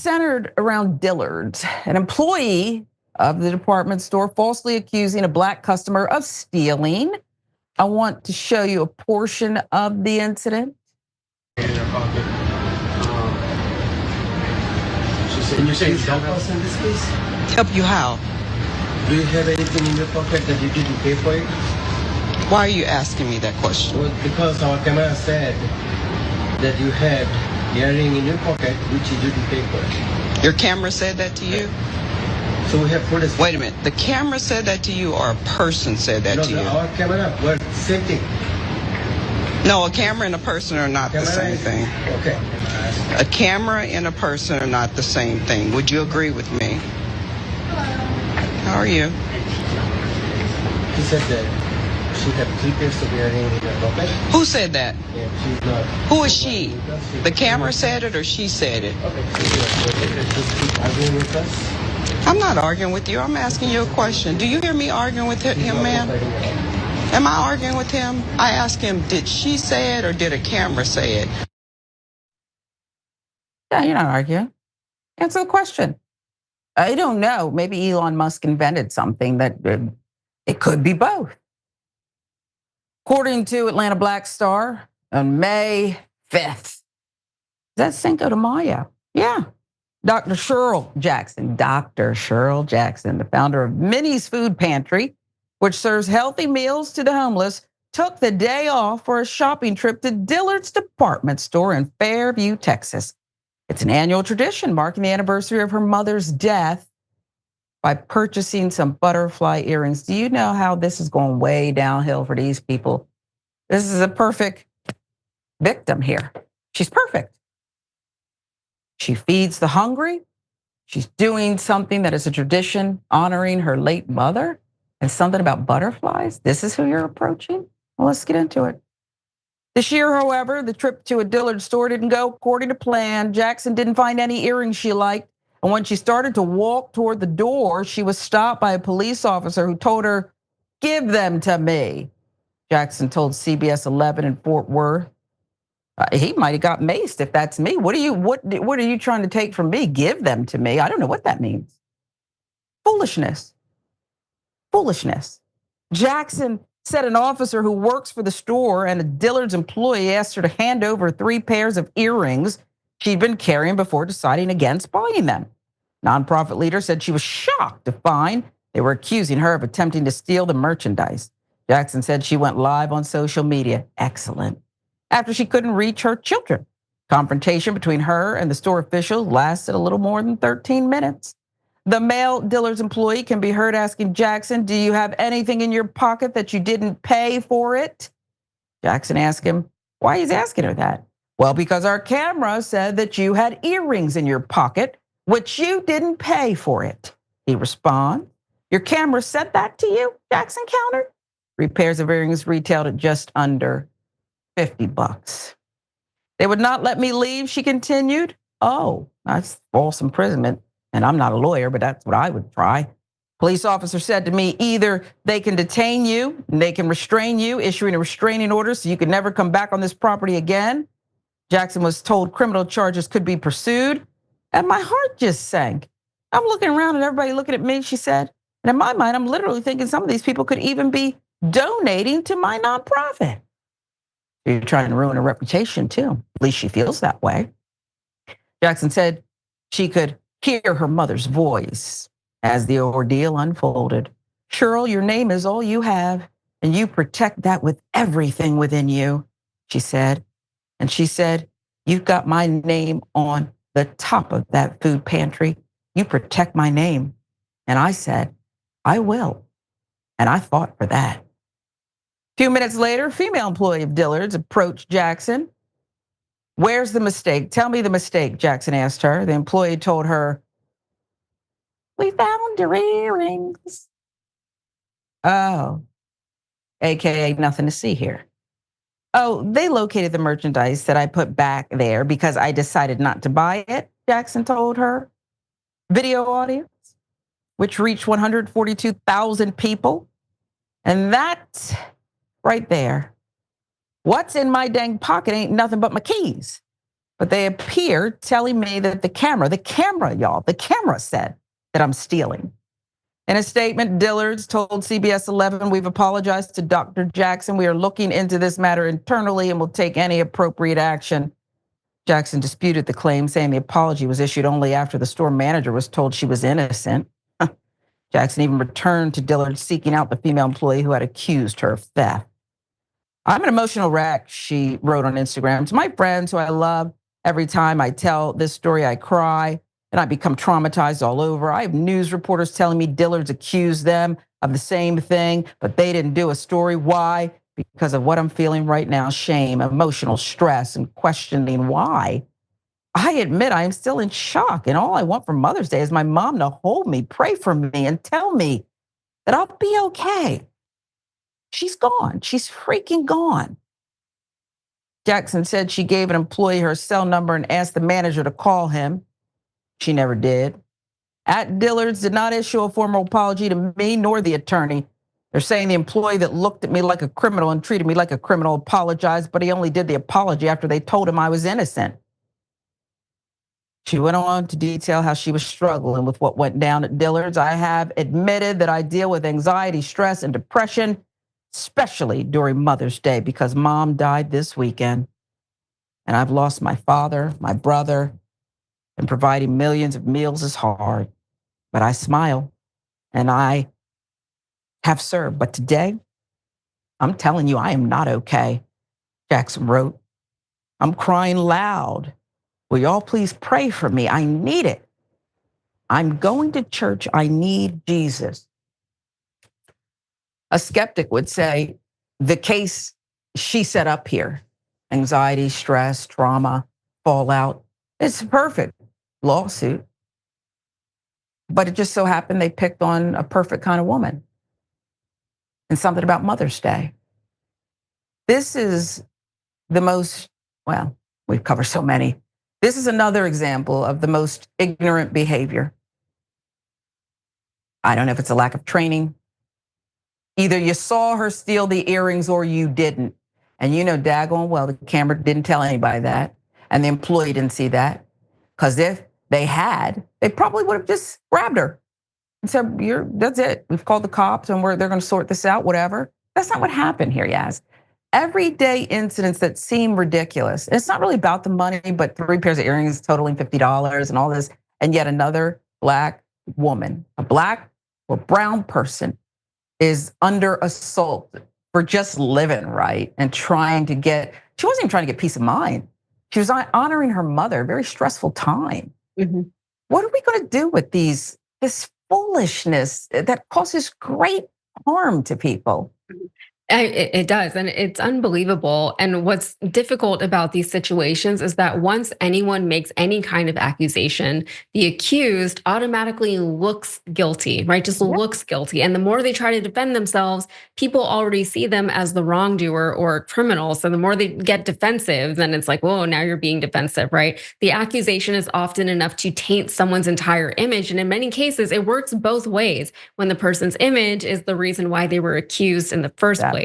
centered around Dillards, an employee of the department store falsely accusing a black customer of stealing. I want to show you a portion of the incident. In her pocket. She said, "You say you help us in this case? Help you how? Do you have anything in your pocket that you didn't pay for it?" Why are you asking me that question? Well, because our camera said that you had earring in your pocket which you didn't pay for. Your camera said that to you? So we have put a... Wait a minute. The camera said that to you, or a person said that to you? No, our camera was same thing. No, a camera and a person are not the same thing. Okay. A camera and a person are not the same thing. Would you agree with me? How are you? She said that she had 3 pairs of earring in her pocket. Who said that? Yeah, she's not. Who is she? The camera said it or she said it? Okay. Just keep arguing with us. I'm not arguing with you. I'm asking you a question. Do you hear me arguing with him, ma'am? Am I arguing with him? I asked him, did she say it or did a camera say it? Yeah, you're not arguing. Answer the question. I don't know. Maybe Elon Musk invented something that it could be both. According to Atlanta Black Star, on May 5th, is that Cinco de Mayo? Yeah. Dr. Cheryl Jackson, the founder of Minnie's Food Pantry, which serves healthy meals to the homeless, took the day off for a shopping trip to Dillard's department store in Fairview, Texas. It's an annual tradition marking the anniversary of her mother's death by purchasing some butterfly earrings. Do you know how this is going way downhill for these people? This is a perfect victim here. She's perfect. She feeds the hungry. She's doing something that is a tradition, honoring her late mother, and something about butterflies. This is who you're approaching? Well, let's get into it. This year, however, the trip to a Dillard store didn't go according to plan. Jackson didn't find any earrings she liked. And when she started to walk toward the door, she was stopped by a police officer who told her, "Give them to me." Jackson told CBS 11 in Fort Worth. He might have got maced if that's me. What are you trying to take from me? Give them to me. I don't know what that means. Foolishness. Jackson said an officer who works for the store and a Dillard's employee asked her to hand over 3 pairs of earrings she'd been carrying before deciding against buying them. Nonprofit leader said she was shocked to find they were accusing her of attempting to steal the merchandise. Jackson said she went live on social media. Excellent. After she couldn't reach her children. Confrontation between her and the store official lasted a little more than 13 minutes. The male Dillard's employee can be heard asking Jackson, "Do you have anything in your pocket that you didn't pay for it?" Jackson asked him, why he's asking her that. "Well, because our camera said that you had earrings in your pocket, which you didn't pay for it." He responds, "Your camera said that to you?" Jackson countered. 3 pairs of earrings retailed at just under $50. "They would not let me leave," she continued. "Oh, that's false imprisonment. And I'm not a lawyer, but that's what I would try." Police officer said to me, "Either they can detain you, and they can restrain you, issuing a restraining order so you could never come back on this property again." Jackson was told criminal charges could be pursued. And my heart just sank. I'm looking around and everybody looking at me, she said. And in my mind, I'm literally thinking some of these people could even be donating to my nonprofit. You're trying to ruin her reputation too. At least she feels that way. Jackson said she could hear her mother's voice as the ordeal unfolded. "Cheryl, your name is all you have, and you protect that with everything within you," she said. And she said, "You've got my name on the top of that food pantry. You protect my name." And I said, "I will." And I fought for that. A few minutes later, a female employee of Dillard's approached Jackson. "Where's the mistake? Tell me the mistake," Jackson asked her. The employee told her, "We found your earrings." Oh, AKA nothing to see here. "Oh, they located the merchandise that I put back there because I decided not to buy it," Jackson told her. Video audience, which reached 142,000 people. And that right there, what's in my dang pocket ain't nothing but my keys. but they appear telling me that the camera, y'all, the camera said that I'm stealing. In a statement, Dillards told CBS 11, we've apologized to Dr. Jackson. We are looking into this matter internally and will take any appropriate action. Jackson disputed the claim, saying the apology was issued only after the store manager was told she was innocent. Jackson even returned to Dillard, seeking out the female employee who had accused her of theft. I'm an emotional wreck, she wrote on Instagram. To my friends who I love, every time I tell this story, I cry and I become traumatized all over. I have news reporters telling me Dillards accused them of the same thing, but they didn't do a story. Why? Because of what I'm feeling right now: shame, emotional stress, and questioning why. I admit I am still in shock, and all I want for Mother's Day is my mom to hold me, pray for me, and tell me that I'll be okay. She's gone. She's freaking gone. Jackson said she gave an employee her cell number and asked the manager to call him. She never did. At Dillards did not issue a formal apology to me nor the attorney. They're saying the employee that looked at me like a criminal and treated me like a criminal apologized, but he only did the apology after they told him I was innocent. She went on to detail how she was struggling with what went down at Dillards. I have admitted that I deal with anxiety, stress, and depression, especially during Mother's Day, because Mom died this weekend. And I've lost my father, my brother, and providing millions of meals is hard. But I smile and I have served. But today, I'm telling you, I am not okay, Jackson wrote. I'm crying loud. Will y'all please pray for me? I need it. I'm going to church. I need Jesus. A skeptic would say the case she set up here, anxiety, stress, trauma, fallout, it's a perfect lawsuit. But it just so happened they picked on a perfect kind of woman. And something about Mother's Day. This is the most, well, we've covered so many. This is another example of the most ignorant behavior. I don't know if it's a lack of training. Either you saw her steal the earrings or you didn't. And you know daggone well the camera didn't tell anybody that. And the employee didn't see that. Because if they had, they probably would have just grabbed her and said, that's it. We've called the cops and they're going to sort this out, whatever. That's not what happened here, Yas. Everyday incidents that seem ridiculous. It's not really about the money, but 3 pairs of earrings totaling $50 and all this. And yet another Black woman, a Black or brown person, is under assault for just living right and trying to get, she wasn't even trying to get peace of mind. She was honoring her mother, a very stressful time. Mm-hmm. What are we going to do with this foolishness that causes great harm to people? It does, and it's unbelievable. And what's difficult about these situations is that once anyone makes any kind of accusation, the accused automatically looks guilty, right? Just looks guilty. And the more they try to defend themselves, people already see them as the wrongdoer or criminal. So the more they get defensive, then it's like, whoa, now you're being defensive, right? The accusation is often enough to taint someone's entire image. And in many cases, it works both ways when the person's image is the reason why they were accused in the first place.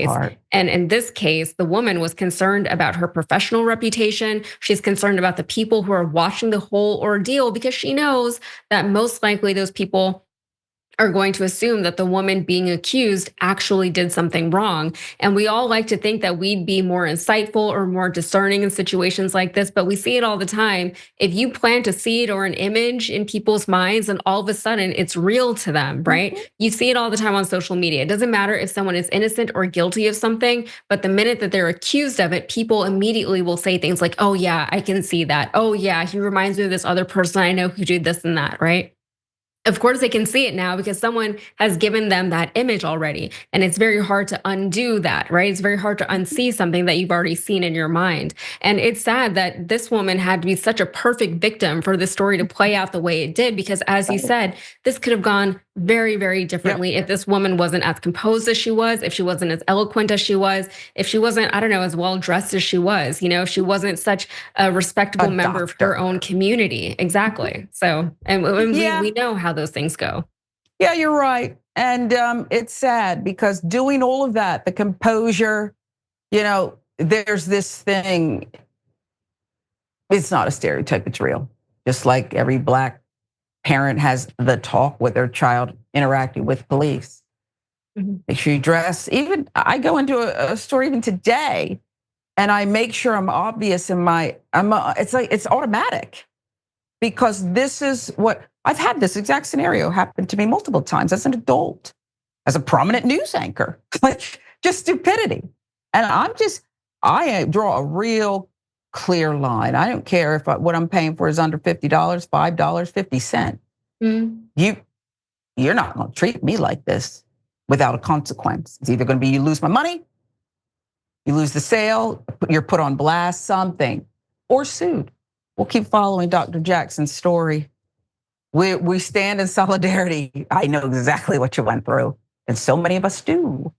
And in this case, the woman was concerned about her professional reputation. She's concerned about the people who are watching the whole ordeal because she knows that most likely those people are going to assume that the woman being accused actually did something wrong. And we all like to think that we'd be more insightful or more discerning in situations like this, but we see it all the time. If you plant a seed or an image in people's minds and all of a sudden it's real to them, right? Mm-hmm. You see it all the time on social media. It doesn't matter if someone is innocent or guilty of something, but the minute that they're accused of it, people immediately will say things like, oh yeah, I can see that. Oh yeah, he reminds me of this other person I know who did this and that, right? Of course, they can see it now because someone has given them that image already. And it's very hard to undo that, right? It's very hard to unsee something that you've already seen in your mind. And it's sad that this woman had to be such a perfect victim for this story to play out the way it did, because as you said, this could have gone very, very differently if this woman wasn't as composed as she was, if she wasn't as eloquent as she was, if she wasn't, I don't know, as well dressed as she was, if she wasn't such a respectable member of her own community. Exactly. So, and we know how those things go. Yeah, you're right. And it's sad because doing all of that, the composure, there's this thing. It's not a stereotype, it's real. Just like every Black parent has the talk with their child interacting with police. Make sure you dress. Even I go into a store even today, and I make sure I'm obvious in my. It's like it's automatic, because this is what I've had. This exact scenario happen to me multiple times as an adult, as a prominent news anchor. Like just stupidity, and I draw a real clear line. I don't care if what I'm paying for is under $50, $5, 50 cents. You're not going to treat me like this without a consequence. It's either going to be you lose my money, you lose the sale, you're put on blast, something, or sued. We'll keep following Dr. Jackson's story. We stand in solidarity. I know exactly what you went through, and so many of us do.